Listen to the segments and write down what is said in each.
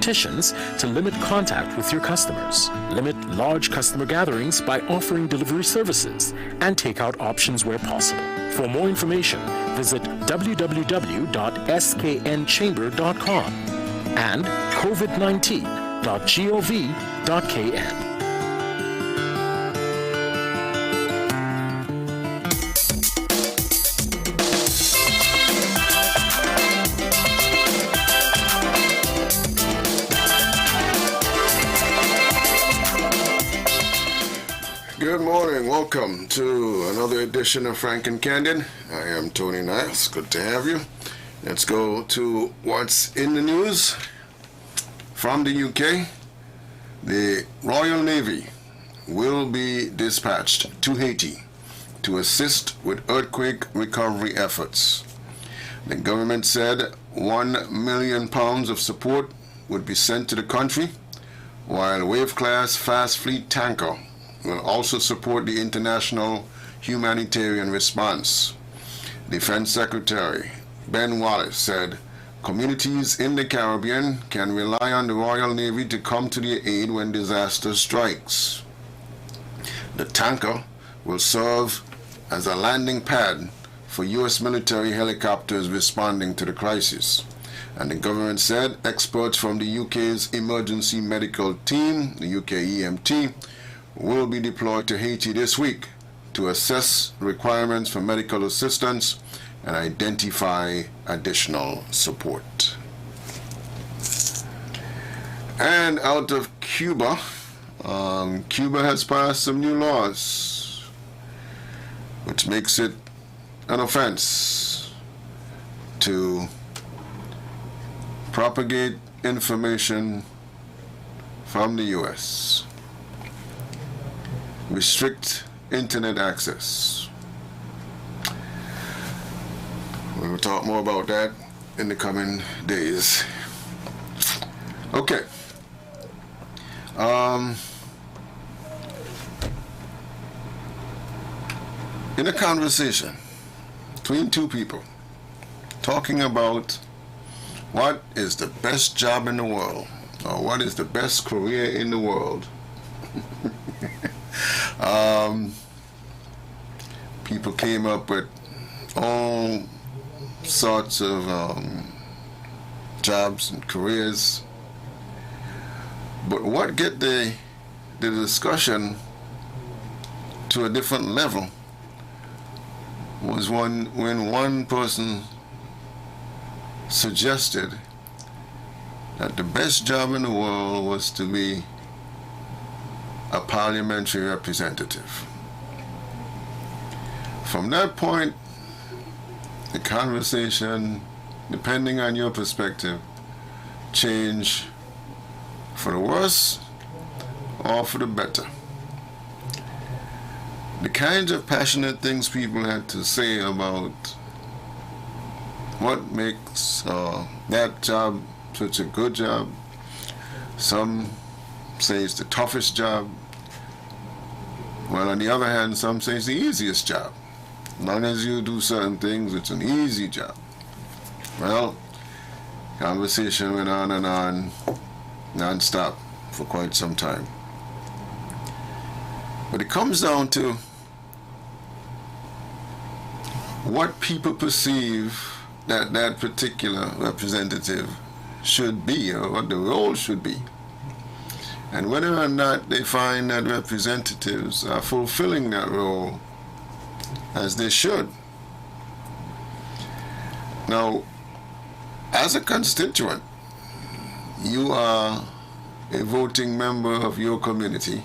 petitions to limit contact with your customers, limit large customer gatherings by offering delivery services, and takeout options where possible. For more information, visit www.sknchamber.com and covid19.gov.kn. Good morning. Welcome to another edition of Frank and Candid. I am Tony Niles. Good to have you. Let's go to what's in the news. From the UK, the Royal Navy will be dispatched to Haiti to assist with earthquake recovery efforts. The government said £1 million of support would be sent to the country, while Wave-class fast fleet tanker will also support the international humanitarian response. Defense Secretary Ben Wallace said communities in the Caribbean can rely on the Royal Navy to come to their aid when disaster strikes. The tanker will serve as a landing pad for U.S. military helicopters responding to the crisis. And the government said experts from the UK's emergency medical team, the UK EMT, will be deployed to Haiti this week to assess requirements for medical assistance and identify additional support. And out of Cuba, Cuba has passed some new laws, which makes it an offense to propagate information from the U.S., restrict internet access. We will talk more about that in the coming days. Okay. In a conversation between two people talking about what is the best job in the world or what is the best career in the world, people came up with all sorts of jobs and careers. But what get the discussion to a different level was when one person suggested that the best job in the world was to be a parliamentary representative. From that point, the conversation, depending on your perspective, changed for the worse or for the better. The kinds of passionate things people had to say about what makes that job such a good job. Some say it's the toughest job. Well, on the other hand, some say it's the easiest job. As long as you do certain things, it's an easy job. Well, conversation went on and on, non-stop, for quite some time. But it comes down to what people perceive that particular representative should be, or what the role should be, and whether or not they find that representatives are fulfilling that role as they should. Now, as a constituent, you are a voting member of your community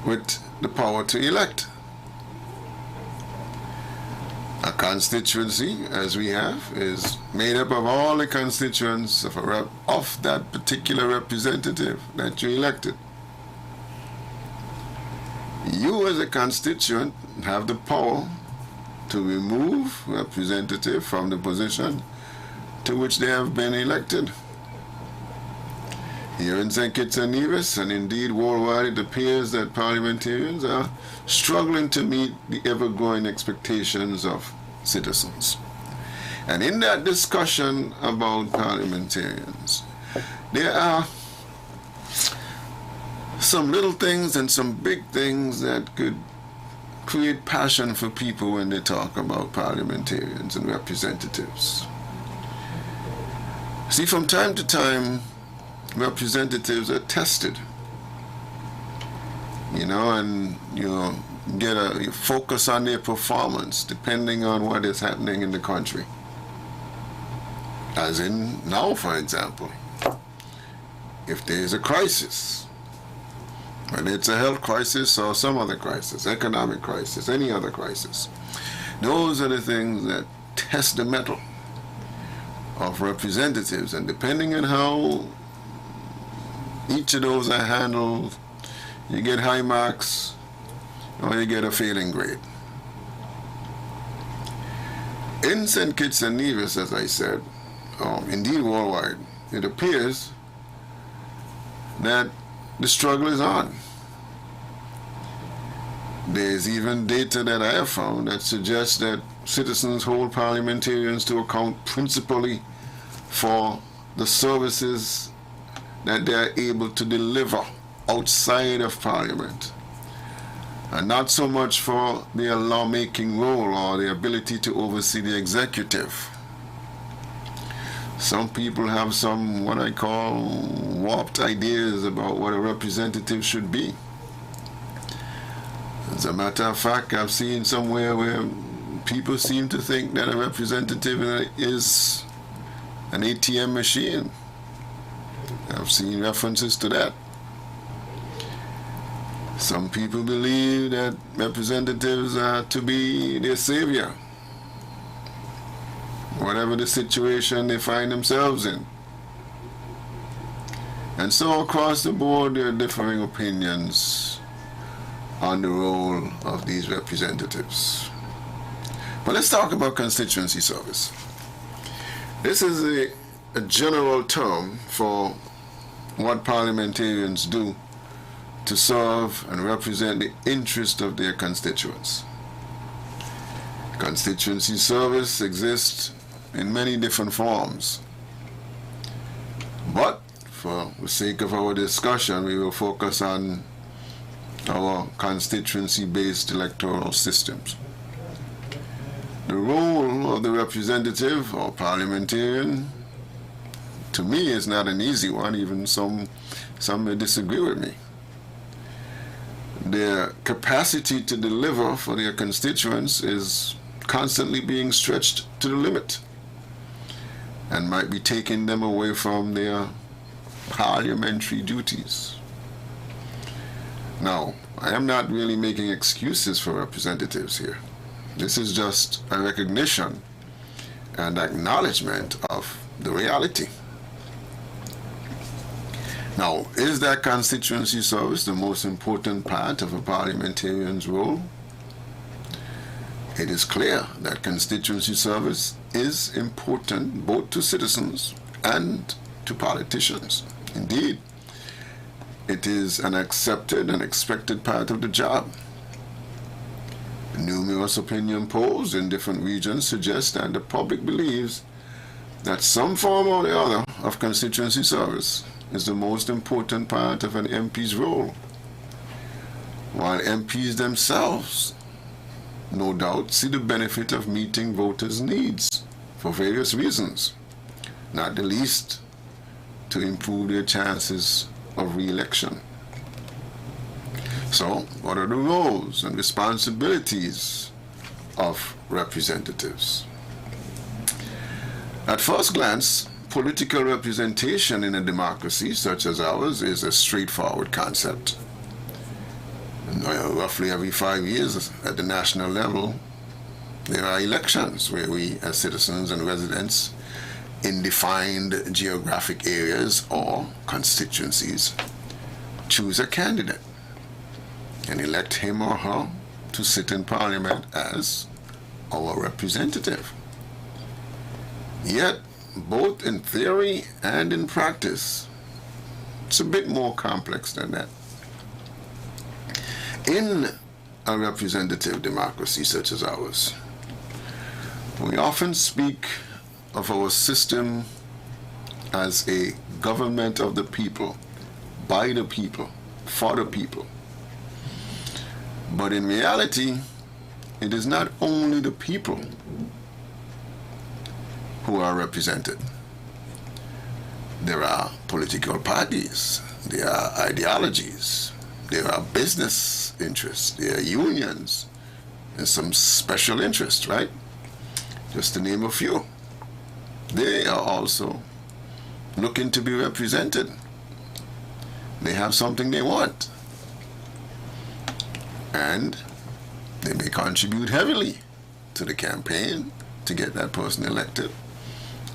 with the power to elect. A constituency, as we have, is made up of all the constituents of that particular representative that you elected. You as a constituent have the power to remove representative from the position to which they have been elected. Here in St. Kitts and Nevis, and indeed worldwide, it appears that parliamentarians are struggling to meet the ever-growing expectations of citizens. And in that discussion about parliamentarians, There are some little things and some big things that could create passion for people when they talk about parliamentarians and representatives. See, from time to time, representatives are tested, and you you focus on their performance depending on what is happening in the country. As in now, for example, if there is a crisis, whether it's a health crisis or some other crisis, economic crisis, any other crisis, those are the things that test the mettle of representatives, and depending on how each of those are handled, you get high marks or you get a failing grade. In St. Kitts and Nevis, as I said, indeed worldwide, it appears that the struggle is on. There's even data that I have found that suggests that citizens hold parliamentarians to account principally for the services that they are able to deliver outside of Parliament, and not so much for their lawmaking role or the ability to oversee the executive. Some people have some, what I call, warped ideas about what a representative should be. As a matter of fact, I've seen somewhere where people seem to think that a representative is an ATM machine. I've seen references to that. Some people believe that representatives are to be their savior, whatever the situation they find themselves in. And so across the board, there are differing opinions on the role of these representatives. But let's talk about constituency service. This is a general term for what parliamentarians do to serve and represent the interest of their constituents. Constituency service exists in many different forms, but for the sake of our discussion, we will focus on our constituency-based electoral systems. The role of the representative or parliamentarian, to me, is not an easy one. Even some may disagree with me. Their capacity to deliver for their constituents is constantly being stretched to the limit and might be taking them away from their parliamentary duties. Now, I am not really making excuses for representatives here. This is just a recognition and acknowledgement of the reality. Now, is that constituency service the most important part of a parliamentarian's role? It is clear that constituency service is important both to citizens and to politicians. Indeed, it is an accepted and expected part of the job. Numerous opinion polls in different regions suggest that the public believes that some form or the other of constituency service is the most important part of an MP's role, while MPs themselves no doubt see the benefit of meeting voters' needs for various reasons, not the least to improve their chances of re-election. So, what are the roles and responsibilities of representatives? At first glance, political representation in a democracy such as ours is a straightforward concept. Roughly every 5 years at the national level, there are elections where we as citizens and residents in defined geographic areas or constituencies choose a candidate and elect him or her to sit in Parliament as our representative. Yet, both in theory and in practice, it's a bit more complex than that. In a representative democracy such as ours, we often speak of our system as a government of the people, by the people, for the people. But in reality, it is not only the people who are represented. There are political parties, there are ideologies, there are business interests, there are unions, and some special interests, right? Just to name a few. They are also looking to be represented. They have something they want. And they may contribute heavily to the campaign to get that person elected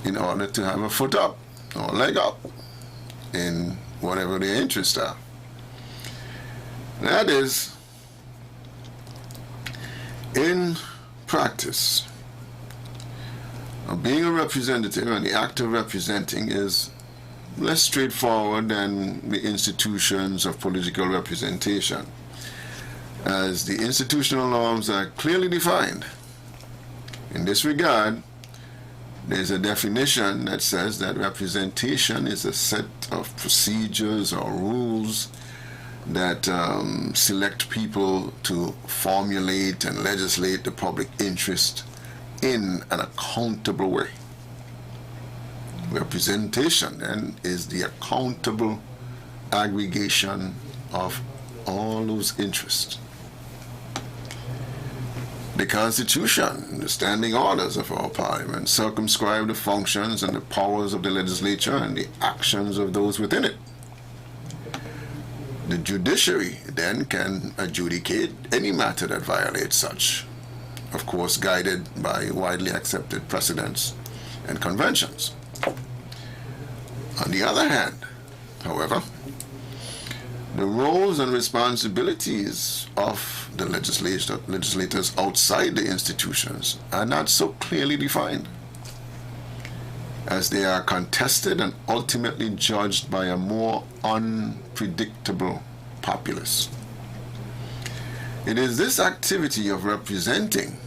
in order to have a foot up or a leg up in whatever their interests are. That is, in practice, being a representative and the act of representing is less straightforward than the institutions of political representation, as the institutional norms are clearly defined. In this regard, there's a definition that says that representation is a set of procedures or rules that select people to formulate and legislate the public interest in an accountable way. Representation, then, is the accountable aggregation of all those interests. The Constitution, the standing orders of our Parliament, circumscribe the functions and the powers of the legislature and the actions of those within it. The judiciary then can adjudicate any matter that violates such, of course guided by widely accepted precedents and conventions. On the other hand, however, the roles and responsibilities of the legislators outside the institutions are not so clearly defined, as they are contested and ultimately judged by a more unpredictable populace. It is this activity of representing,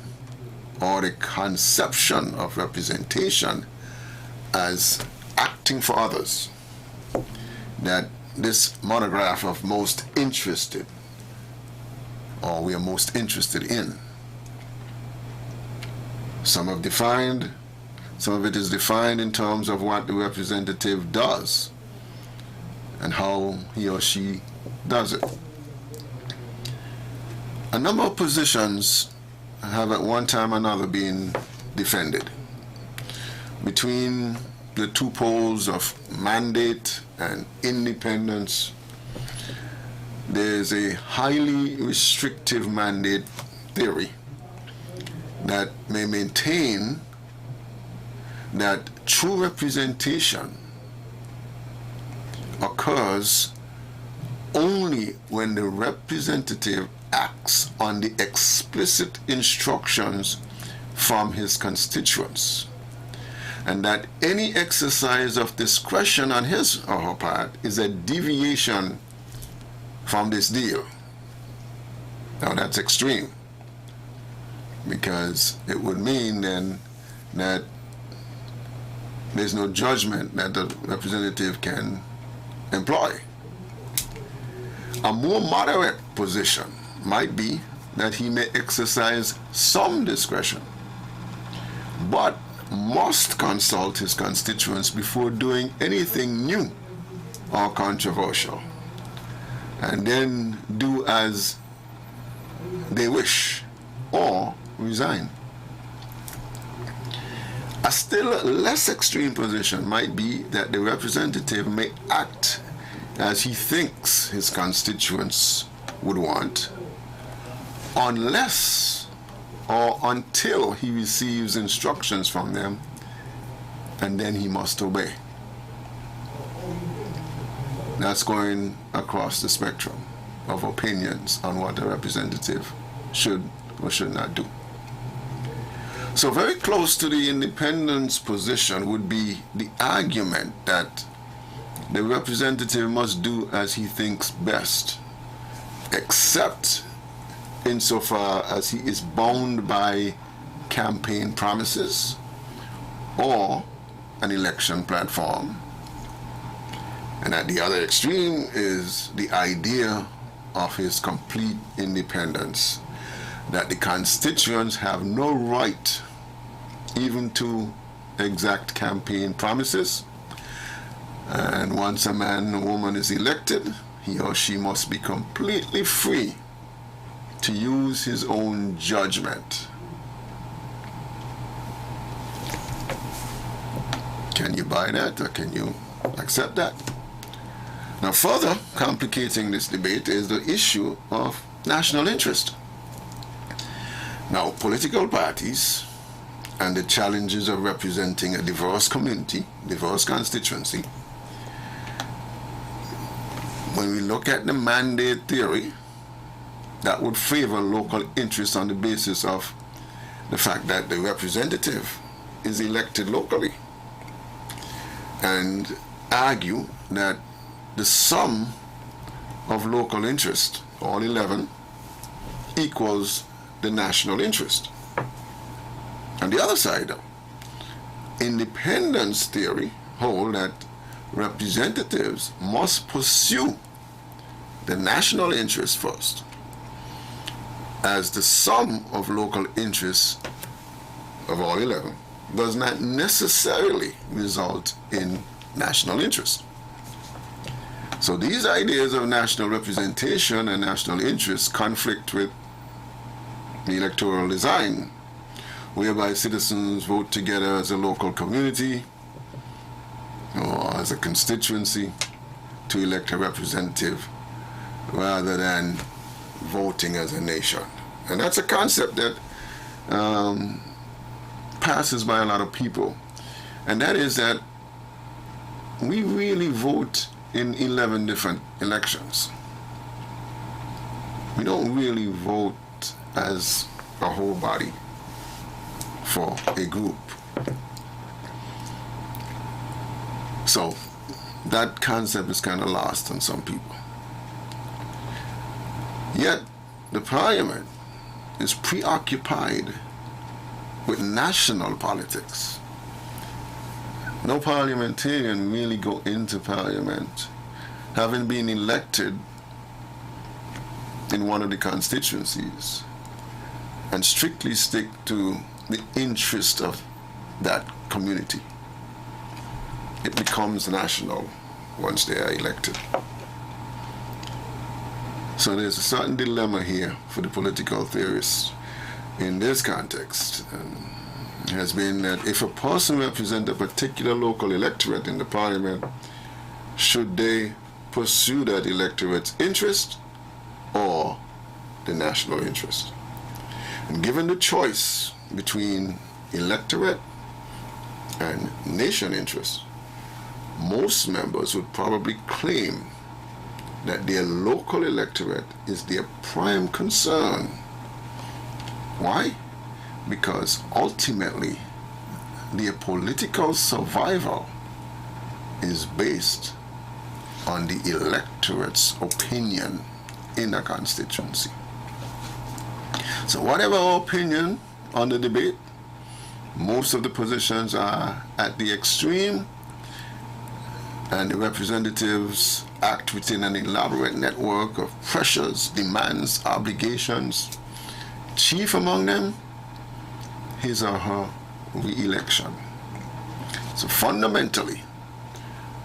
or the conception of representation as acting for others, that this monograph of most interested, or we are most interested in. Some of it is defined in terms of what the representative does and how he or she does it. A number of positions have at one time or another been defended. Between the two poles of mandate and independence, there's a highly restrictive mandate theory that may maintain that true representation occurs only when the representative acts on the explicit instructions from his constituents, and that any exercise of discretion on his or her part is a deviation from this deal. Now that's extreme, because it would mean then that there's no judgment that the representative can employ. A more moderate position might be that he may exercise some discretion, but must consult his constituents before doing anything new or controversial, and then do as they wish or resign. A still less extreme position might be that the representative may act as he thinks his constituents would want, unless or until he receives instructions from them, and then he must obey. That's going across the spectrum of opinions on what a representative should or should not do. So very close to the independence position would be the argument that the representative must do as he thinks best, except insofar as he is bound by campaign promises or an election platform, And at the other extreme is the idea of his complete independence, that the constituents have no right even to exact campaign promises. And once a man or woman is elected, he or she must be completely free to use his own judgment. Can you buy that, or can you accept that? Now, further complicating this debate is the issue of national interest. Now, political parties and the challenges of representing a diverse community, diverse constituency, when we look at the mandate theory, that would favor local interests on the basis of the fact that the representative is elected locally, and argue that the sum of local interest, all 11, equals the national interest. On the other side, though, independence theory hold that representatives must pursue the national interest first, as the sum of local interests of all 11 does not necessarily result in national interest. So these ideas of national representation and national interest conflict with the electoral design, whereby citizens vote together as a local community or as a constituency to elect a representative rather than voting as a nation. And that's a concept that passes by a lot of people. And that is that we really vote in 11 different elections. We don't really vote as a whole body for a group. So that concept is kind of lost on some people. Yet the parliament is preoccupied with national politics. No parliamentarian really go into parliament having been elected in one of the constituencies and strictly stick to the interest of that community. It becomes national once they are elected. So there's a certain dilemma here for the political theorists in this context. It has been that if a person represents a particular local electorate in the parliament, should they pursue that electorate's interest or the national interest? And given the choice between electorate and nation interest, most members would probably claim that their local electorate is their prime concern. Why? Because ultimately their political survival is based on the electorate's opinion in a constituency. So whatever our opinion on the debate, most of the positions are at the extreme, and the representatives act within an elaborate network of pressures, demands, obligations. Chief among them, his or her re-election. So fundamentally,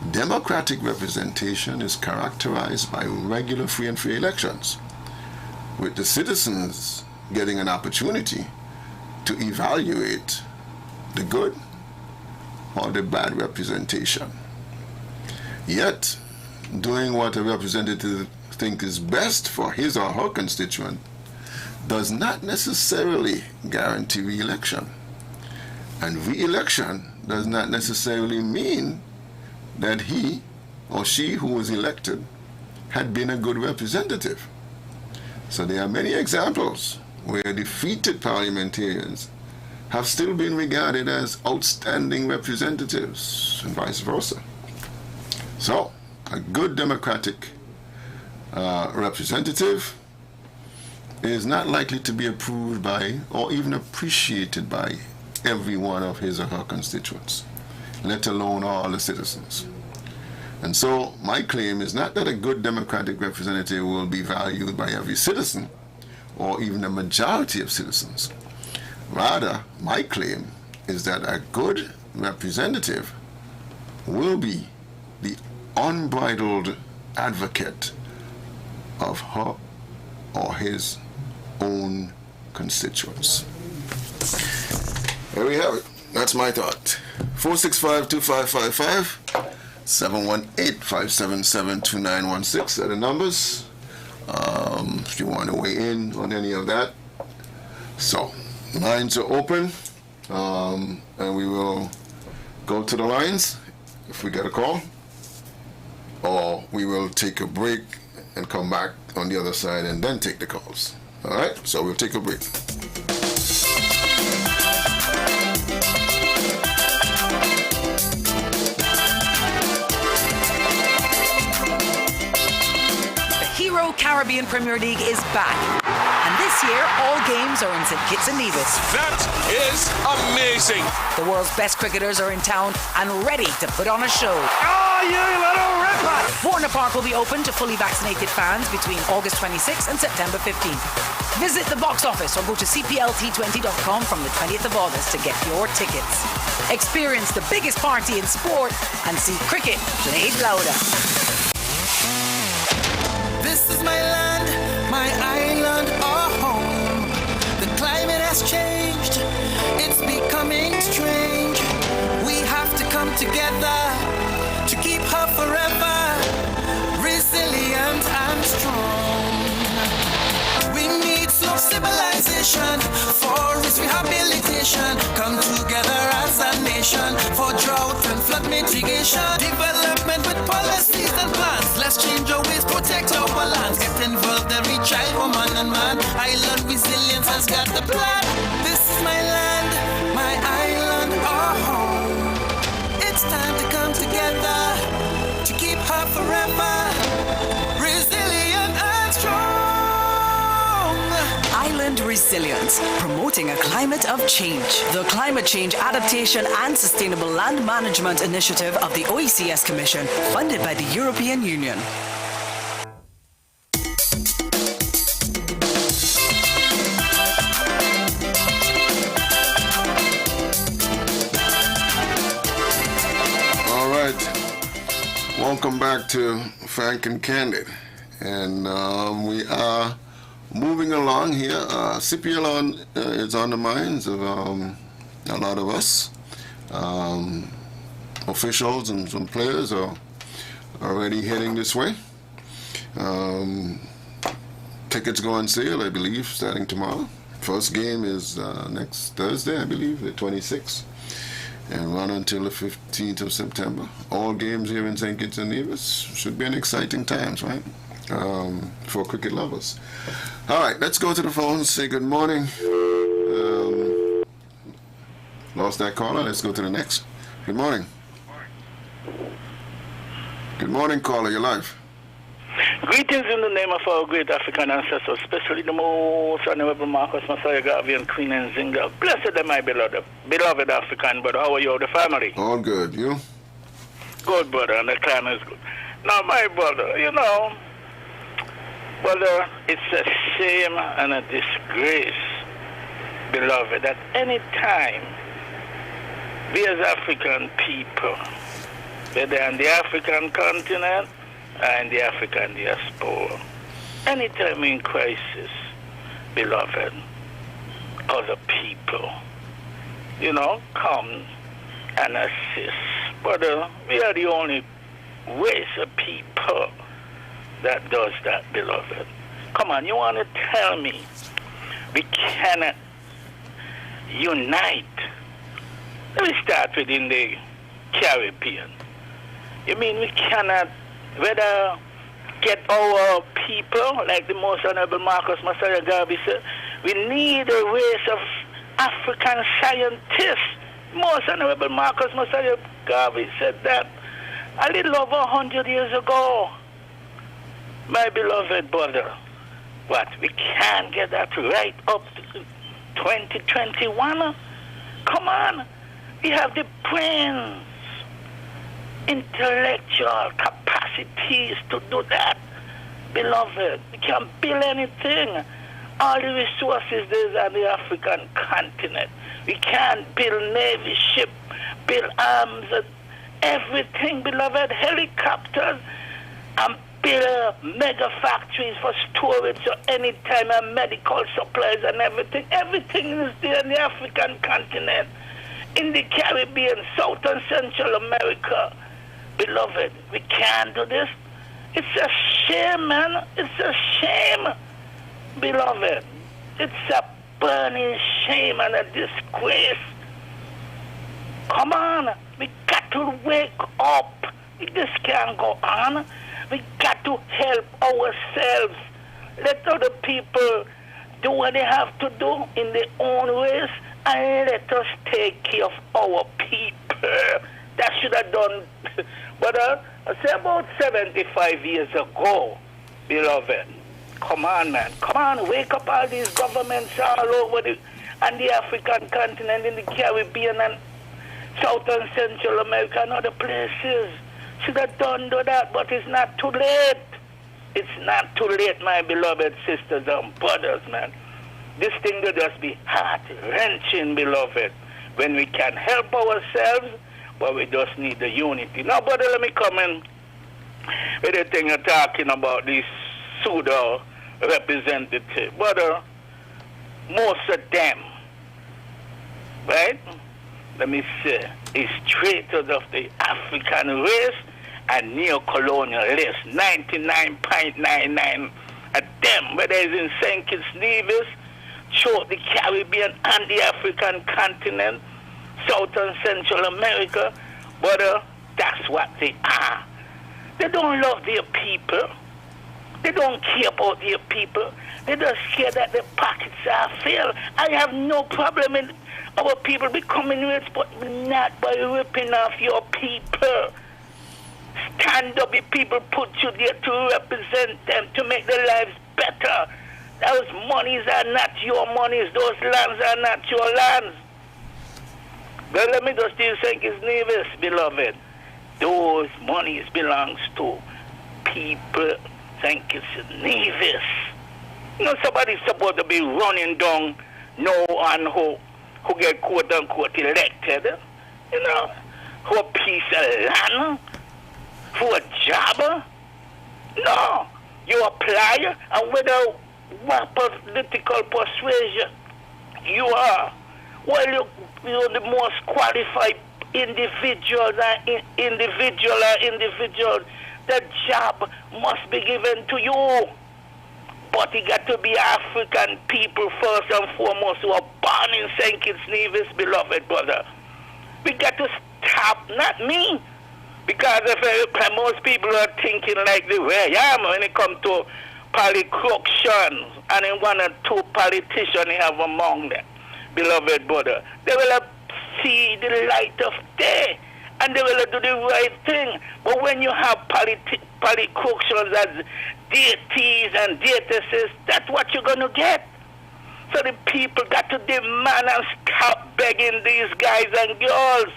democratic representation is characterized by regular free and fair elections, with the citizens getting an opportunity to evaluate the good or the bad representation. Yet, doing what a representative thinks is best for his or her constituent does not necessarily guarantee re-election. And re-election does not necessarily mean that he or she who was elected had been a good representative. So there are many examples where defeated parliamentarians have still been regarded as outstanding representatives, and vice versa. So, a good democratic representative is not likely to be approved by or even appreciated by every one of his or her constituents, let alone all the citizens. And so my claim is not that a good democratic representative will be valued by every citizen or even a majority of citizens. Rather, my claim is that a good representative will be the unbridled advocate of her or his own constituents. There we have it. That's my thought. 465-2555, 718-577-2916 are the numbers. If you want to weigh in on any of that. So, lines are open, and we will go to the lines if we get a call, or we will take a break and come back on the other side and then take the calls. All right, so we'll take a break. Caribbean Premier League is back. And this year, all games are in St. Kitts and Nevis. That is amazing. The world's best cricketers are in town and ready to put on a show. Oh, you little ripper! Warner Park will be open to fully vaccinated fans between August 26th and September 15th. Visit the box office or go to cplt20.com from the 20th of August to get your tickets. Experience the biggest party in sport and see cricket played louder. This is my land, my island, our home. The climate has changed, it's becoming strange. We have to come together to keep her forever resilient and strong. We need slow civilization for its rehabilitation. Come together as a nation for drought and flood mitigation. Development with policies and plans. Let's change our ways, protect our lands. Get involved, every child, woman and man. Island resilience has got the plan. This is my land, my island, our home. It's time to come together to keep her forever resilient and strong. Island Resilience, promoting a climate of change. The Climate Change Adaptation and Sustainable Land Management Initiative of the OECS Commission, funded by the European Union. All right. Welcome back to Frank and Candid. And we are moving along here. CPL is on the minds of a lot of us. Officials and some players are already heading this way. Tickets go on sale, I believe, starting tomorrow. First game is next Thursday, I believe, the 26th, and run until the 15th of September. All games here in St. Kitts and Nevis. Should be an exciting times, right? For cricket lovers. All right, let's go to the phones, say good morning. Lost that caller, let's go to the next. Good morning. Good morning, caller, you're live. Greetings in the name of our great African ancestors, especially the most honorable Marcus Messiah Garvey and Queen Nzinga. Blessed them, my beloved African brother. How are you, the family? All good, you? Good, brother, and the clan is good. Now, my brother, you know, brother, it's a shame and a disgrace, beloved, that any time we as African people, whether on the African continent and the African diaspora, anytime in crisis, beloved, other people, you know, come and assist. But we are the only race of people that does that, beloved. Come on, you want to tell me we cannot unite? Let me start within the Caribbean. You mean we cannot, whether get our people, like the most honorable Marcus Messiah Garvey said, we need a race of African scientists. Most honorable Marcus Messiah Garvey said that a little over 100 years ago. My beloved brother, what, we can't get that right up to 2021? Come on, we have the brains, intellectual capacities to do that, beloved. We can't build anything. All the resources there's on the African continent. We can't build navy ship, build arms, and everything, beloved, helicopters, and build mega factories for storage, so anytime and medical supplies and everything. Everything is there in the African continent, in the Caribbean, South and Central America. Beloved, we can't do this. It's a shame, man. It's a shame, beloved. It's a burning shame and a disgrace. Come on, we got to wake up. This can't go on. We got to help ourselves. Let other people do what they have to do in their own ways, and let us take care of our people. That should have done, but I say about 75 years ago, beloved. Come on, man. Come on, wake up all these governments all over the African continent, in the Caribbean and South and Central America and other places. Should have done that, but it's not too late. It's not too late, my beloved sisters and brothers, man. This thing will just be heart-wrenching, beloved, when we can help ourselves, but we just need the unity. Now, brother, let me come in with the thing you're talking about, these pseudo representative. Brother, most of them, right? Let me say, is traitors of the African race and neo-colonialists. 99.99 of them, whether it's in St. Kitts Nevis, throughout the Caribbean and the African continent, South and Central America, brother, that's what they are. They don't love their people. They don't care about their people. They just care that their pockets are filled. I have no problem in our people becoming rich, but not by ripping off your people. Stand up, the people put you there to represent them, to make their lives better. Those monies are not your monies. Those lands are not your lands. But let me just tell you, St. Kitts Nevis, beloved. Those monies belongs to people, St. Kitts Nevis. You know, somebody's supposed to be running down no one who get quote-unquote elected, you know, for a piece of land, for a job. No, you apply, and without what political persuasion you are, well, you're the most qualified individual. The job must be given to you. But it got to be African people first and foremost who are born in St. Kitts Nevis, beloved brother. We got to stop, not me, because if most people are thinking like the way I am when it comes to politicians, and in one or two politicians you have among them, beloved brother, they will see the light of day and they will do the right thing. But when you have politicians as deities and deitesses, that's what you're going to get. So the people got to demand and stop begging these guys and girls.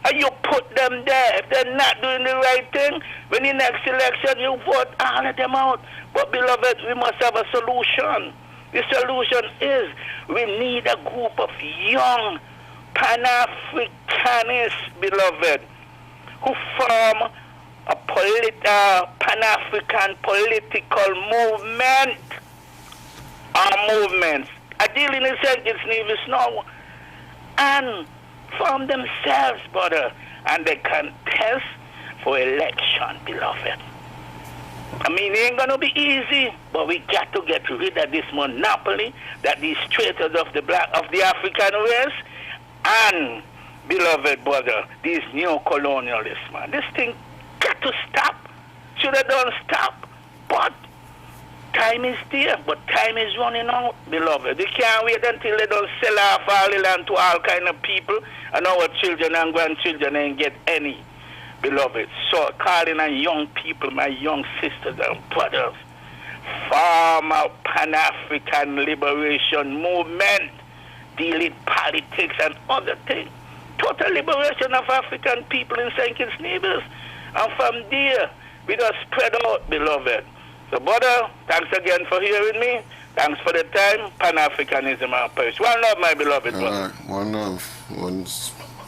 And you put them there. If they're not doing the right thing, when the next election you vote all of them out. But beloved, we must have a solution. The solution is we need a group of young Pan-Africanists, beloved, who form a Pan-African political movement or movements. I deal in the St. Kitts Nevis now, and form themselves, brother, and they contest for election, beloved. I mean, it ain't gonna be easy, but we got to get rid of this monopoly that these traitors of the African race and, beloved brother, these neo-colonialists, man. This thing got to stop. Should have done stop, but time is there, but time is running out, beloved. We can't wait until they don't sell off all the land to all kind of people, and our children and grandchildren ain't get any, beloved. So calling on young people, my young sisters and brothers, form a Pan-African liberation movement, deal with politics and other things. Total liberation of African people in St. Kitts Nevis. And from there, we just spread out, beloved. So, brother, thanks again for hearing me. Thanks for the time. Pan-Africanism and Paris. One love, my beloved brother. One love.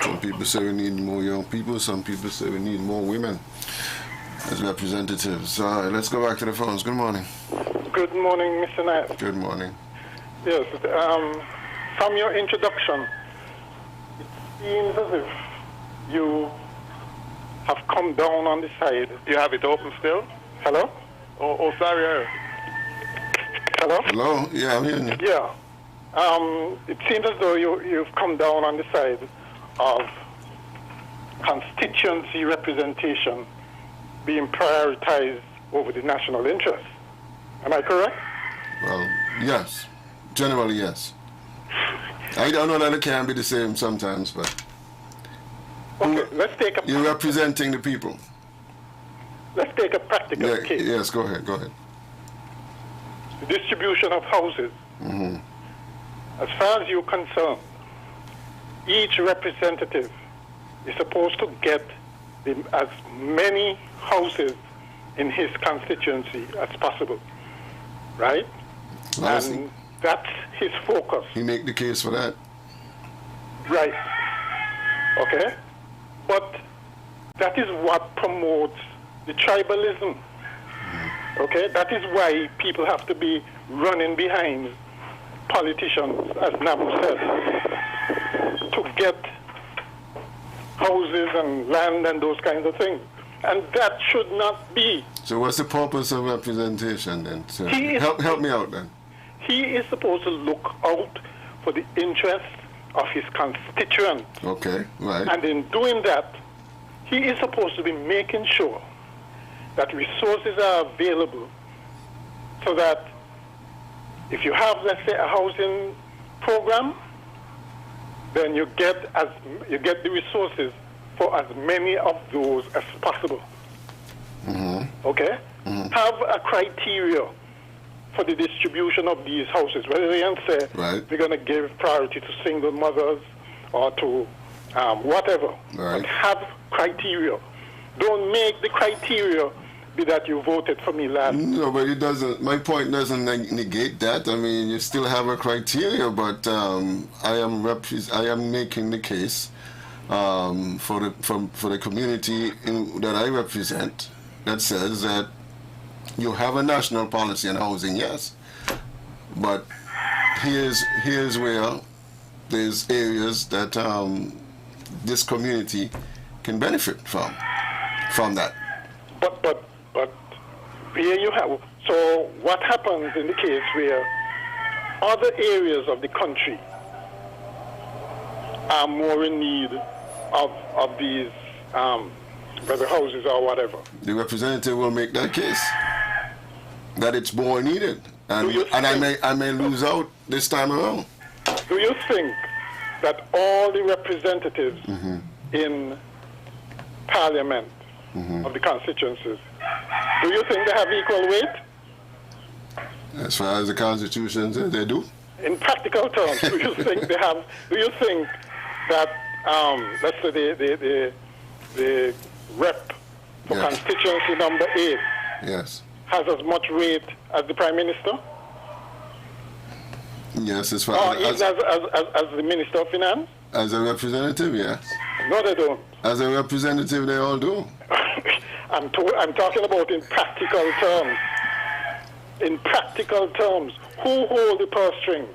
Some people say we need more young people. Some people say we need more women as representatives. Let's go back to the phones. Good morning. Good morning, Mr. Knight. Good morning. Yes, from your introduction, it seems as if you have come down on the side. You have it open still? Hello? Oh, sorry. Hello? Hello? Yeah, I'm hearing you. Yeah. It seems as though you've come down on the side of constituency representation being prioritized over the national interest. Am I correct? Well, yes. Generally, yes. I don't know that it can be the same sometimes, but... Okay, let's take a... You're representing the people. Let's take a practical case. Yes, go ahead. The distribution of houses. Mm-hmm. As far as you're concerned, each representative is supposed to get as many houses in his constituency as possible, right? And that's his focus. He make the case for that. Right. Okay? But that is what promotes the tribalism. Okay? That is why people have to be running behind politicians, as Nabu said, to get houses and land and those kinds of things. And that should not be. So what's the purpose of representation then? So help me out then. He is supposed to look out for the interests of his constituents. Okay, right. And in doing that, he is supposed to be making sure that resources are available so that if you have, let's say, a housing program, then you get the resources for as many of those as possible. Mm-hmm. Okay? Mm-hmm. Have a criteria for the distribution of these houses. Whether they say we're going to give priority to single mothers or to whatever. Right. But have criteria. Don't make the criteria be that you voted for me last. No, but it doesn't. My point doesn't negate that. I mean, you still have a criteria, but I am making the case for the community that I represent that says that you have a national policy on housing, yes, but here's where there's areas that this community can benefit from that. But here you have. So what happens in the case where other areas of the country are more in need of these whether houses or whatever? The representative will make that case that it's more needed, and I may lose out this time around. Do you think that all the representatives in Parliament of the constituencies, do you think they have equal weight? As far as the Constitution says, they do. In practical terms, do you think they have? Do you think that let's say the rep for constituency number 8 has as much weight as the Prime Minister? Yes, as far as the Minister of Finance? As a representative, yes. No, they don't. As a representative, they all do. I'm talking about in practical terms. In practical terms, who hold the purse strings?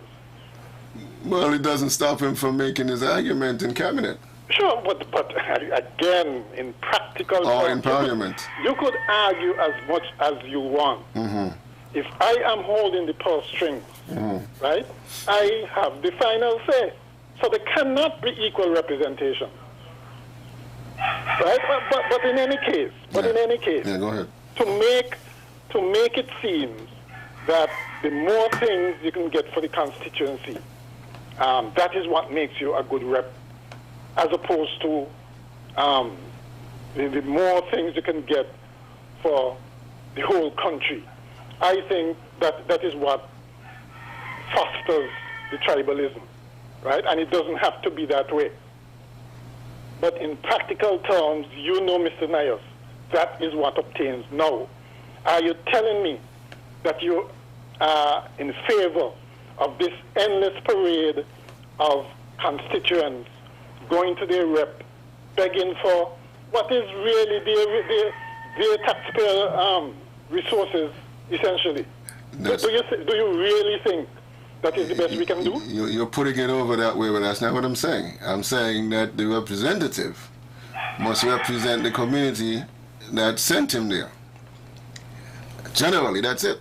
Well, it doesn't stop him from making his argument in cabinet. Sure, but again, in practical terms, in Parliament. You could argue as much as you want. If I am holding the purse strings, right, I have the final say. So there cannot be equal representation. Right? But in any case, yeah, go ahead. To make it seem that the more things you can get for the constituency, that is what makes you a good rep, as opposed to the more things you can get for the whole country. I think that is what fosters the tribalism, right? And it doesn't have to be that way. But in practical terms, you know, Mr. Nyos, that is what obtains now. Are you telling me that you are in favor of this endless parade of constituents going to their rep, begging for what is really their taxpayer resources, essentially? Do you really think that is the best we can do? You're putting it over that way, but that's not what I'm saying. I'm saying that the representative must represent the community that sent him there. Generally, that's it.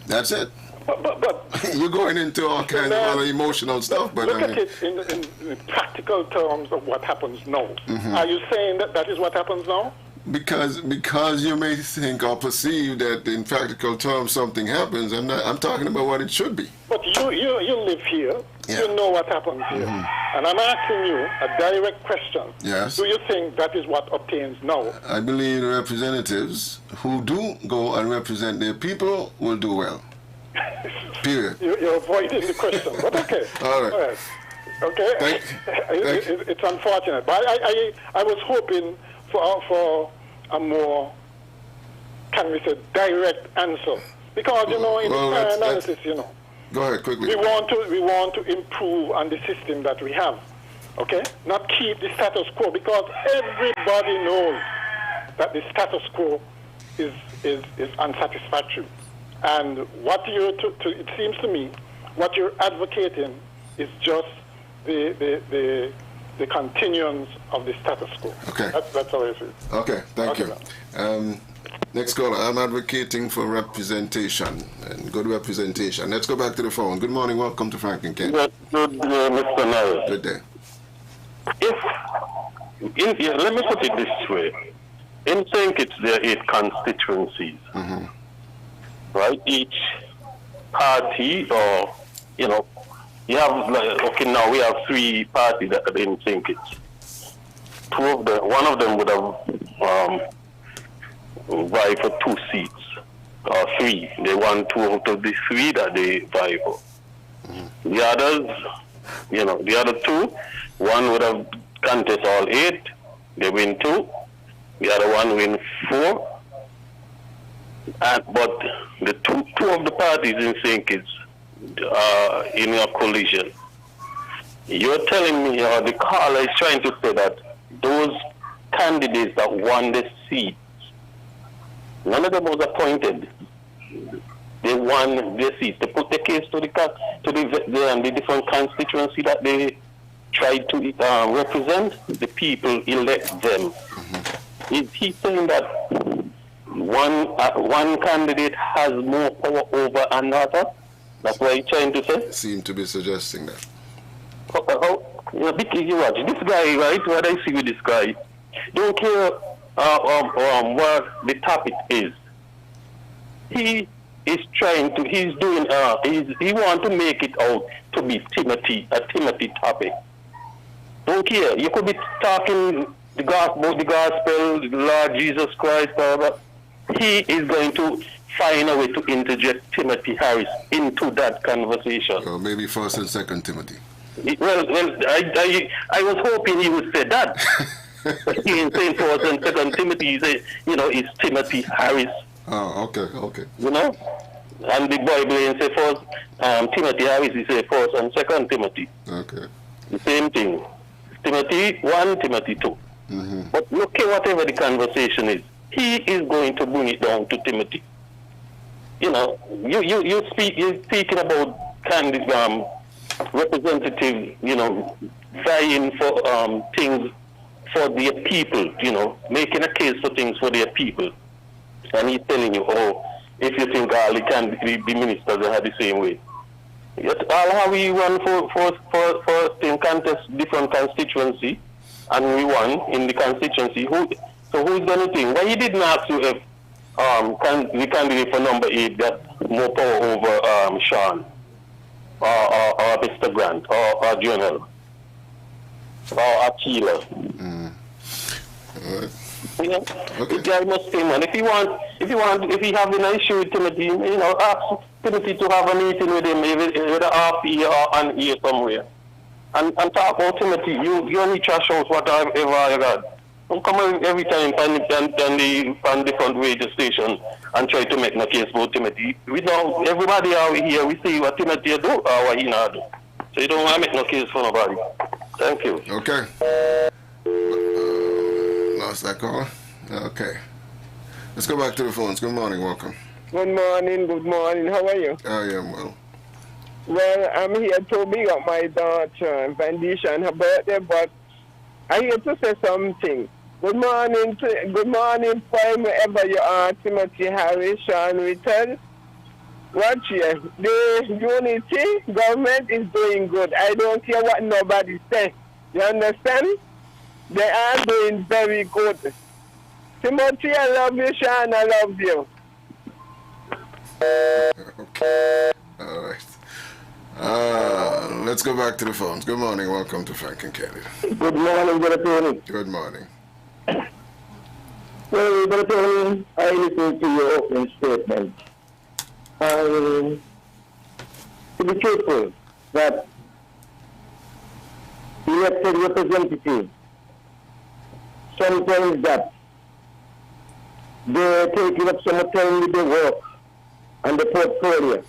That's it. But you're going into all kinds of other emotional stuff. But look at it in practical terms of what happens now. Mm-hmm. Are you saying that that is what happens now? Because you may think or perceive that in practical terms something happens. I'm talking about what it should be. But you live here. Yeah. You know what happens here. Mm-hmm. And I'm asking you a direct question. Yes. Do you think that is what obtains now? I believe the representatives who do go and represent their people will do well. Period. You're avoiding the question, but okay. All right. Okay. It's unfortunate, but I was hoping for a more, can we say, direct answer, because in the analysis, Go ahead quickly. We want to improve on the system that we have, okay? Not keep the status quo, because everybody knows that the status quo is unsatisfactory. And what it seems to me, what you're advocating is just the continuance of the status quo. Okay. That's how I see it. Okay, thank you. Next caller, I'm advocating for representation and good representation. Let's go back to the phone. Good morning, welcome to Frank and Ken. Good day, Mr. Norris. Good day. Let me put it this way. In St. Kitts, there are 8 constituencies. Mm-hmm. Right? Each party, or, you have, now we have 3 parties that are in St. Kitts. One of them would have vie for 2 seats, or 3. They won 2 out of the 3 that they vie for. Mm-hmm. The others, the other 2, one would have contest all 8, they win 2. The other one win 4. But the two of the parties in St. Kitts are in a collision. You're telling me, or the caller is trying to say that those candidates that won the seats, none of them was appointed. They won their seats. They put the case to the different constituency that they tried to represent. The people elect them. Mm-hmm. Is he saying that one candidate has more power over another? That's what he's trying to say? Seem to be suggesting that. Because you watch this guy, right? What I see with this guy, don't care what the topic is. He is trying to. He's doing. He want to make it out to be a Timothy topic. Don't care. You could be talking the gospel, the Lord Jesus Christ, but he is going to find a way to interject Timothy Harris into that conversation. Or maybe 1st and 2nd Timothy. Well, I was hoping he would say that. He ain't saying 1st and 2nd Timothy. He say, it's Timothy Harris. Oh, okay. And the Bible ain't say 1st Timothy Harris. He say 1st and 2nd Timothy. Okay. The same thing. Timothy 1, Timothy 2. Mm-hmm. But look at whatever the conversation is. He is going to bring it down to Timothy. You're speaking about Candid representative, vying for things for their people, making a case for things for their people. And he's telling you, if you think all the ministers are the same way. Yes, all how we won for contest different constituency, and we won in the constituency. So who's going to think? Why he didn't ask you if the candidate for number 8 got more power over Sean or Mr. Grant or Jonel or Akila? Mm. Okay. The guy must say, man. If he having an issue with Timothy, ask Timothy to have a meeting with him, either half year or an year somewhere, and talk about Timothy. You only trash out whatever I got. come every time on the front radio station and try to make a case about Timothy. We know everybody out here, we see what Timothy do or what he not do. So you don't want to make no case for nobody. Thank you. Okay. Lost that call? Okay. Let's go back to the phones. Good morning, welcome. Good morning. How are you? I am well. Well, I'm here to big up my daughter, Vandisha, and her birthday, but I'm here to say something. Good morning, wherever you are, Timothy Harris, Sean Richard. Watch here. The unity government is doing good. I don't care what nobody says. You understand? They are doing very good. Timothy, I love you, Sean, I love you. Okay. All right. Let's go back to the phones. Good morning. Welcome to Frank and Candid. Good morning, Brother Tony. Good morning. Well, Brother Tony, I listened to your opening statement. To be truthful, that elected representative, sometimes that they're taking up some time with the work and the portfolio.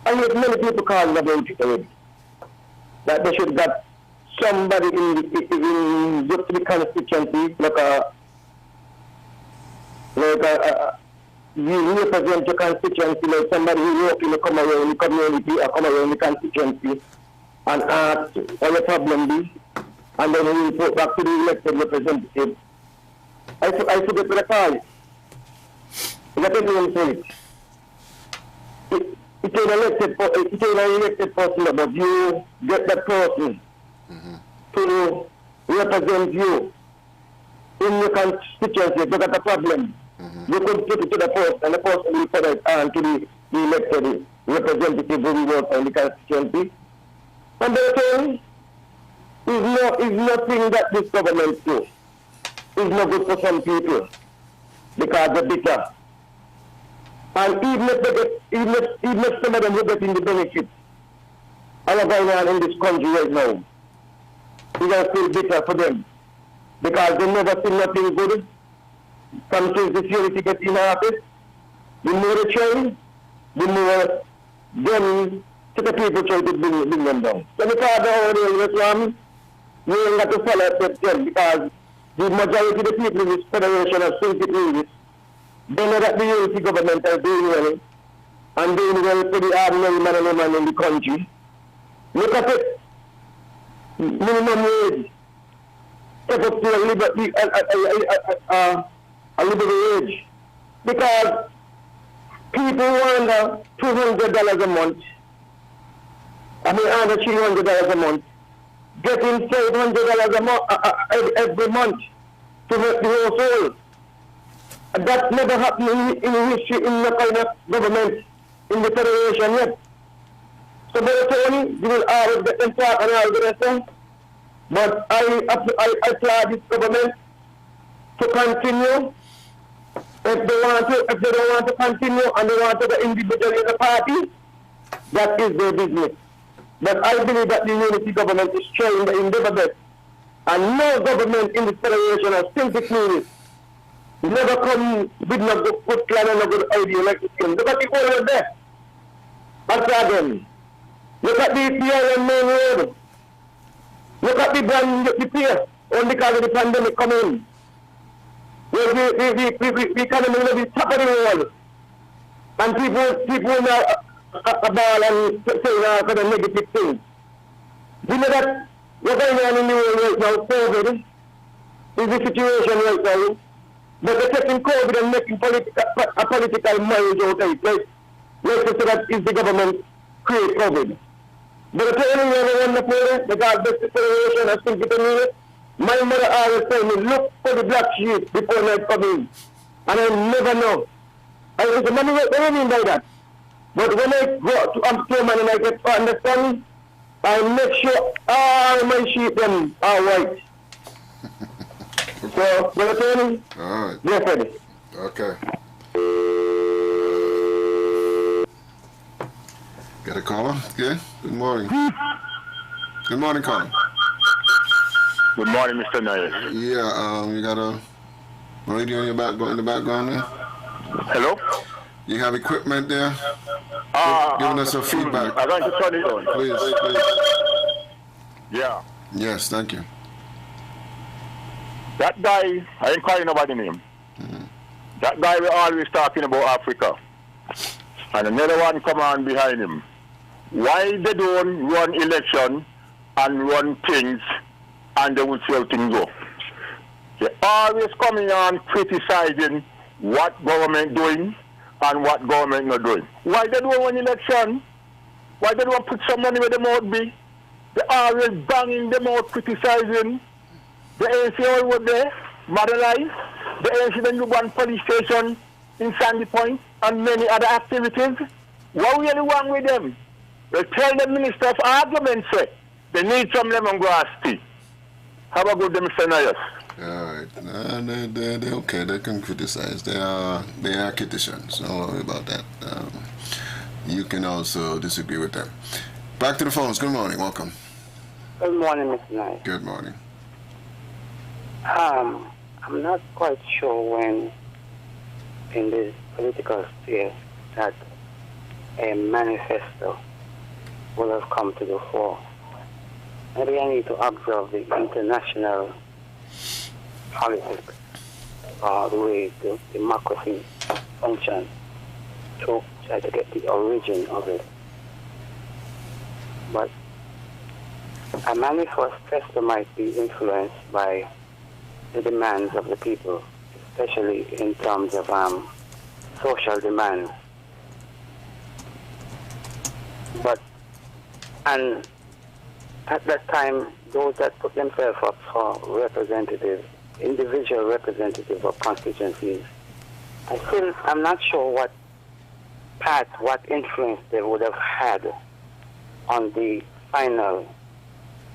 I heard many people calling about it already. That they should get somebody in just the constituency, you represent your constituency, like somebody who work in the community or come around the constituency and ask what the problem is, and then we report back to the elected representative. I forget what I call it. Let me say it. It's an elected person, but you get that person to represent you in your constituency. If you got a problem, you could put it to the post, and the post will put it on to the elected representative who will work in the constituency. And the thing is nothing that this government do. It's not good for some people because they're bitter. And even if some of them will get in the benefits, all going on in this country right now, it's going to feel bitter for them because they never see nothing good from since this unity gets in office. The more they try, the more them to the people try to bring them down. So because the Islam, you ain't got to follow them because the majority of the people in this federation are simply they know that the unity government are doing well and doing well for the ordinary man and woman in the country. Look at it. Minimum wage. Step up to a living wage. Because people want $200 a month. Under $300 a month. Getting $500 a month every month to make the household. That never happened in history in the kind of government in the federation yet. So Brother Tony, you will always get them talk and all the rest of them. But I applaud this government to continue. If they don't want to continue and they want to go individually in the party, that is their business. But I believe that the unity government is trying the endeavor best. And no government in the federation has simply clean it. Never come with no good plan and no good idea like this. Look at the whole of there. After them. Look at the PLM main road. Look at the brand, the pier. Only because of the pandemic coming. We economy will be top of the world. And people now ball and say now for the negative things. You know that what's going on in the world right now, COVID, is the situation right now. But they're taking COVID and making a political marriage out of it. Let's say that is the government create COVID. But the only one before because this situation has been given me. My mother always told me, look for the black sheep before night come in. And I never know. I said, Mommy, what do you mean by that? But when I go to Amsterdam and I get to understand, I make sure all my sheep them are white. So, Brother Tony, all right. Yes, ready. Okay. Got a caller? Okay. Good morning. Good morning, caller. Good morning, Mr. Niles. Yeah, you got a radio in the background there? Hello? You have equipment there? Giving us some feedback. I'm going to turn it on. Please. Yeah. Yes, thank you. That guy, I ain't calling nobody name. That guy we're always talking about Africa. And another one come on behind him. Why they don't run election and run things and they will see how things go? They always coming on criticizing what government doing and what government not doing. Why they don't run election? Why they don't put some money where the mouth be? They always banging them out criticizing. They ain't see all over there, Madeline. They ain't see the new one police station in Sandy Point and many other activities. What really wrong with them? They tell the Minister of Argument say they need some lemongrass tea. Have a good day, Mr. Niles. All right. They're okay. They can criticize. They are criticians. Don't worry about that. You can also disagree with them. Back to the phones. Good morning. Welcome. Good morning, Mr. Knight. Good morning. I'm not quite sure when in this political sphere that a manifesto will have come to the fore. Maybe I need to observe the international politics or the way the democracy functions to try to get the origin of it. But a manifesto might be influenced by the demands of the people, especially in terms of social demands. And at that time, those that put themselves up for representatives, individual representatives of constituencies, I'm not sure what influence they would have had on the final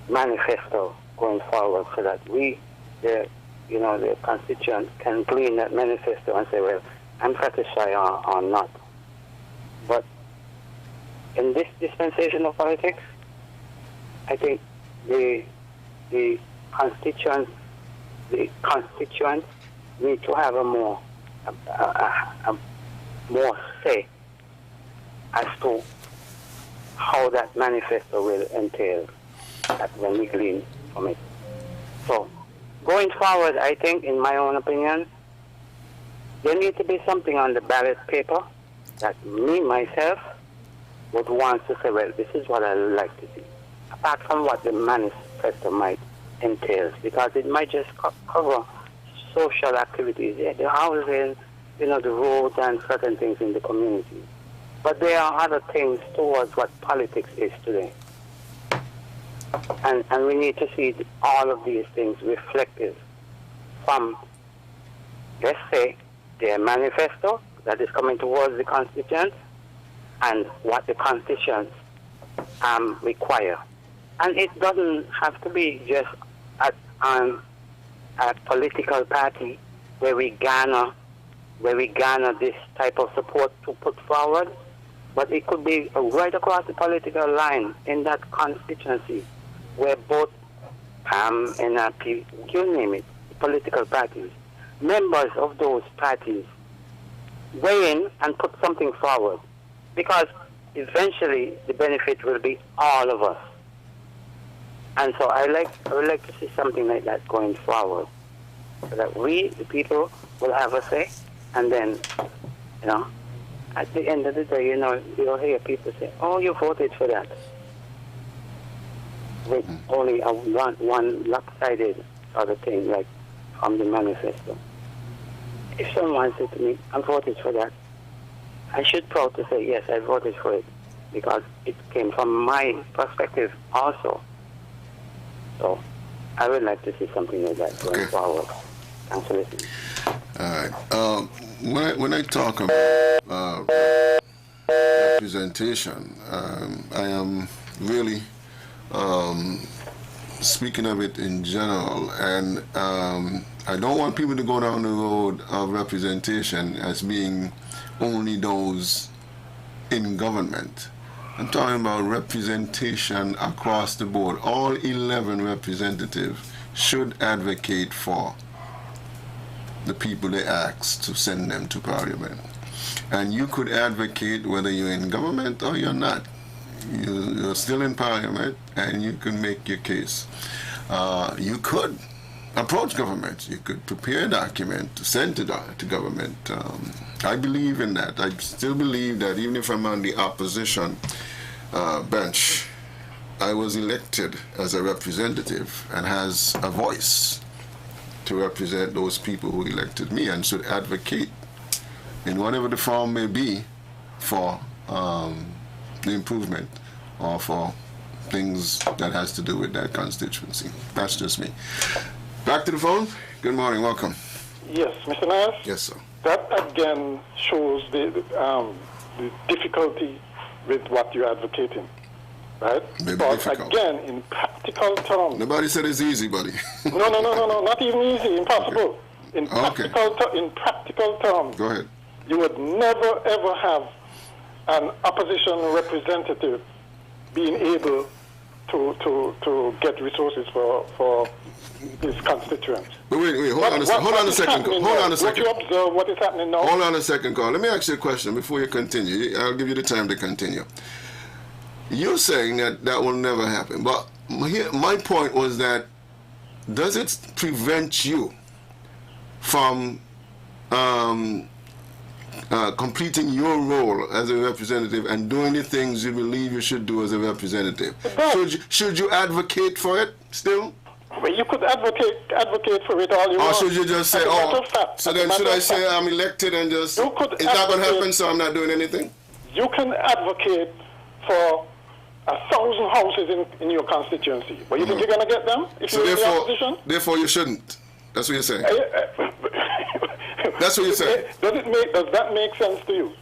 manifesto going forward, so that the constituents can glean that manifesto and say, well, I'm satisfied or not. But in this dispensation of politics, I think the constituents need to have a more say as to how that manifesto will entail when we glean from it. So, going forward, I think, in my own opinion, there needs to be something on the ballot paper that me, myself, would want to say, well, this is what I would like to see. Apart from what the manifesto might entail, because it might just cover social activities, the housing, the roads and certain things in the community. But there are other things towards what politics is today. And we need to see all of these things reflected from, let's say, their manifesto that is coming towards the constituents and what the constituents require. And it doesn't have to be just a political party where we garner this type of support to put forward, but it could be right across the political line in that constituency where both NRP, you name it, political parties, members of those parties weigh in and put something forward, because eventually the benefit will be all of us. And so I would like to see something like that going forward, so that we, the people, will have a say, and then, at the end of the day, you'll hear people say, oh, you voted for that, with only one lopsided other thing, like from the manifesto. If someone said to me, I voted for that, I should proud to say, yes, I voted for it, because it came from my perspective also. So I would like to see something like that going forward. Thanks for listening. All right. When I talk about representation, I am really speaking of it in general, and I don't want people to go down the road of representation as being only those in government. I'm talking about representation across the board. All 11 representatives should advocate for the people they ask to send them to Parliament. And you could advocate whether you're in government or you're not. You're still in Parliament, and you can make your case. You could approach government. You could prepare a document to send to government. I believe in that. I still believe that even if I'm on the opposition bench, I was elected as a representative and has a voice to represent those people who elected me, and should advocate in whatever the form may be for the improvement or for things that has to do with that constituency. That's just me. Back to the phone. Good morning. Welcome. Yes, Mr. Niles? Yes, sir. That again shows the difficulty with what you're advocating, right? Maybe but difficult. Again, in practical terms. Nobody said it's easy, buddy. No, not even easy, impossible. Okay. In practical terms. Go ahead. You would never ever have an opposition representative being able to get resources for his constituents. But wait, hold on a second. What you observe, what is happening now? Hold on a second, Carl. Let me ask you a question before you continue. I'll give you the time to continue. You're saying that will never happen, but my point was that does it prevent you from completing your role as a representative and doing the things you believe you should do as a representative? Should you advocate for it still? Well, you could advocate for it all you want. Or should you just say, so then should I say I'm elected and just, it's not going to happen, so I'm not doing anything? You can advocate for 1,000 houses in your constituency, but you think you're going to get them if you're in the opposition? Therefore you shouldn't. That's what you're saying. That's what you're saying. Does that make sense to you?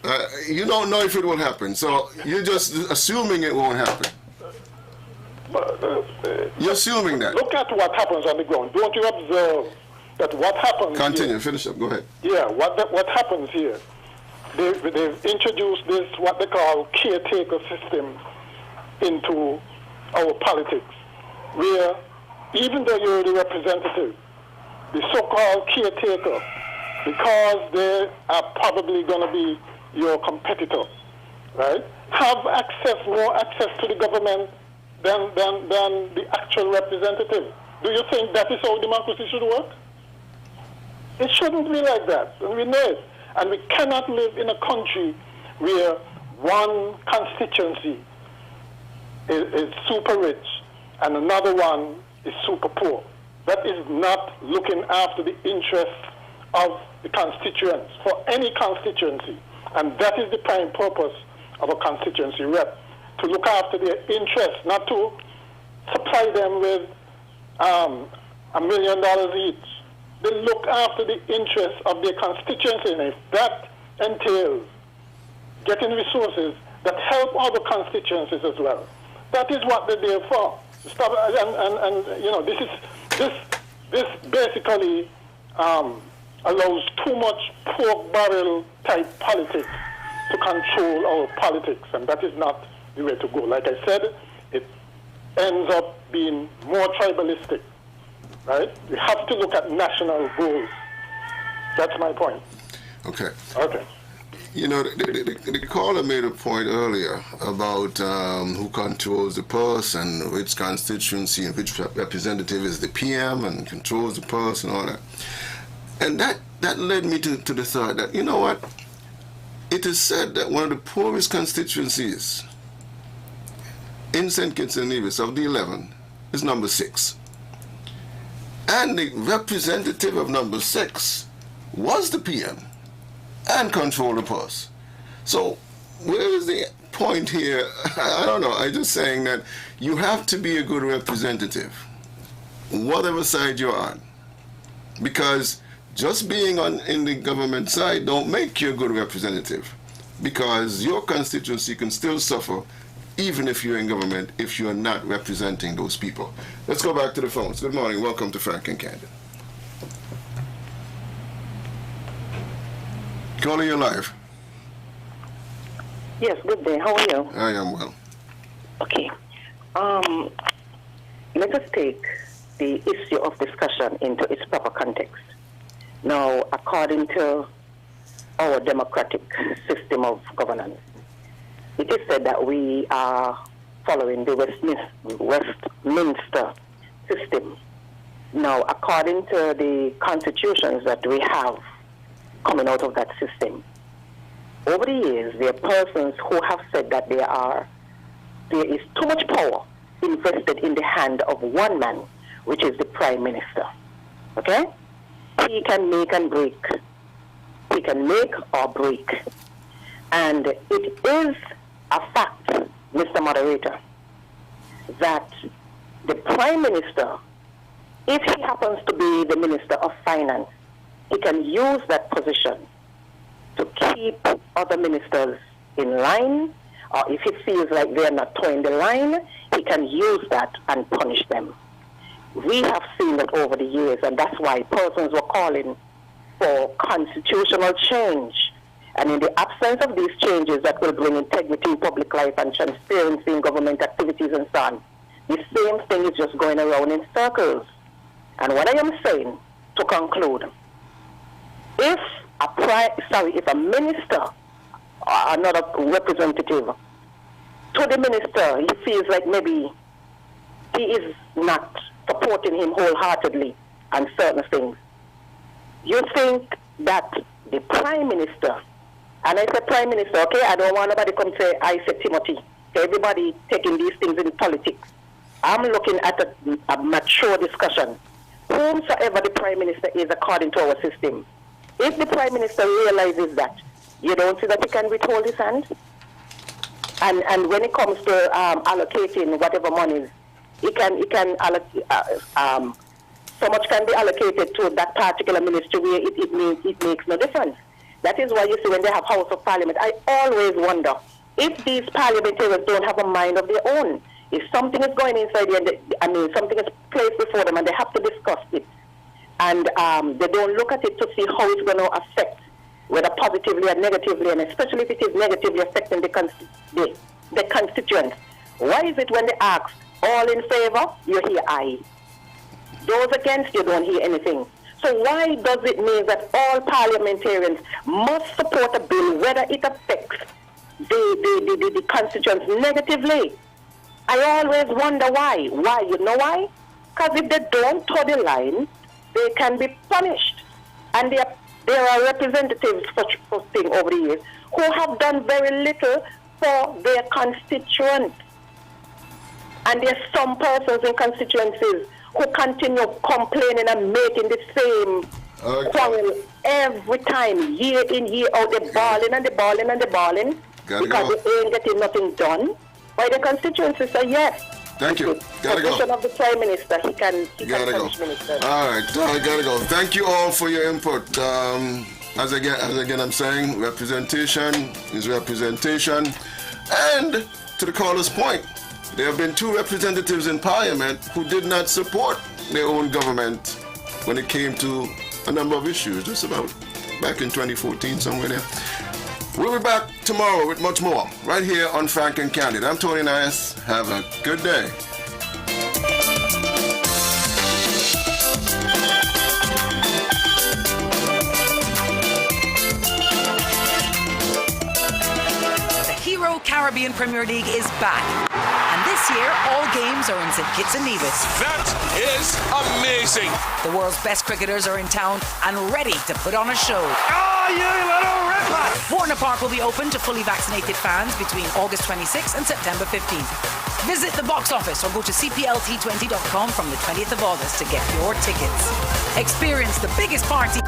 You don't know if it will happen, so you're just assuming it won't happen. You're assuming that. Look at what happens on the ground. Don't you observe that what happens Continue, here, finish up, go ahead. Yeah, what happens here, they've introduced this, what they call caretaker system into our politics, where even though you're the representative, the so-called caretaker, because they are probably going to be your competitor, right, have more access to the government than the actual representative. Do you think that is how democracy should work? It shouldn't be like that, and we know it. And we cannot live in a country where one constituency is super rich and another one is super poor. That is not looking after the interests of the constituents for any constituency. And that is the prime purpose of a constituency rep, to look after their interests, not to supply them with $1 million each. They look after the interests of their constituency, and if that entails getting resources that help other constituencies as well, that is what they're there for. Stop, and you know, this basically allows too much pork barrel type politics to control our politics, and that is not the way to go. Like I said, it ends up being more tribalistic, right? We have to look at national goals. That's my point. Okay. Okay. You know, the caller made a point earlier about who controls the purse and which constituency and which representative is the PM and controls the purse and all that. And that led me to the thought that, you know what, it is said that one of the poorest constituencies in St. Kitts and Nevis of the 11 is number 6. And the representative of number 6 was the PM and controlled the purse. So where is the point here? I don't know. I'm just saying that you have to be a good representative, whatever side you're on. Because just being in the government side don't make you a good representative, because your constituency can still suffer even if you're in government, if you're not representing those people. Let's go back to the phones. Good morning. Welcome to Frank and Candid. Caller, you're live. Yes, good day. How are you? I am well. Okay. Let us take the issue of discussion into its proper context. Now, according to our democratic system of governance, it is said that we are following the Westminster system. Now, according to the constitutions that we have coming out of that system, over the years, there are persons who have said that there is too much power invested in the hand of one man, which is the Prime Minister. Okay? He can make and break. He can make or break. And it is a fact, Mr. Moderator, that the Prime Minister, if he happens to be the Minister of Finance, he can use that position to keep other ministers in line, or if he feels like they're not towing the line, he can use that and punish them. We have seen that over the years, and that's why persons were calling for constitutional change. And in the absence of these changes that will bring integrity in public life and transparency in government activities and so on, the same thing is just going around in circles. And what I am saying, to conclude, if a minister or another representative to the minister, he feels like maybe he is not supporting him wholeheartedly on certain things, you think that the Prime Minister, and I say Prime Minister, okay, I don't want nobody come say, I say Timothy, so everybody taking these things in politics. I'm looking at a mature discussion. Whomsoever the Prime Minister is according to our system, if the Prime Minister realizes that, you don't see that he can withhold his hand? And when it comes to allocating whatever monies, he can allocate, so much can be allocated to that particular ministry where it makes no difference. That is why you see when they have House of Parliament, I always wonder if these parliamentarians don't have a mind of their own. If something is going inside there, something is placed before them and they have to discuss it, and they don't look at it to see how it's going to affect, whether positively or negatively, and especially if it is negatively affecting the constituents. Why is it when they ask, all in favor, you hear aye? Those against, you don't hear anything. So why does it mean that all parliamentarians must support a bill, whether it affects the constituents negatively? I always wonder why. Why? You know why? Because if they don't toe the line, they can be punished. And there are representatives for thing over the years who have done very little for their constituents. And there are some persons in constituencies who continue complaining and making the same quarrel every time, year in, year out. They're balling and they're balling and they're balling because they ain't getting nothing done. Why the constituencies say yes. Thank you. Gotta go. Position of the Prime Minister, he can punish ministers. All right, I gotta go. Thank you all for your input. As again, I'm saying, representation is representation. And to the caller's point, there have been 2 representatives in Parliament who did not support their own government when it came to a number of issues, just about back in 2014, somewhere there. We'll be back tomorrow with much more, right here on Frank and Candid. I'm Tony Nias. Have a good day. The Hero Caribbean Premier League is back. And this year, all games are in St. Kitts and Nevis. That is amazing. The world's best cricketers are in town and ready to put on a show. Oh, you little ripper! Warner Park will be open to fully vaccinated fans between August 26th and September 15th. Visit the box office or go to cplt20.com from the 20th of August to get your tickets. Experience the biggest party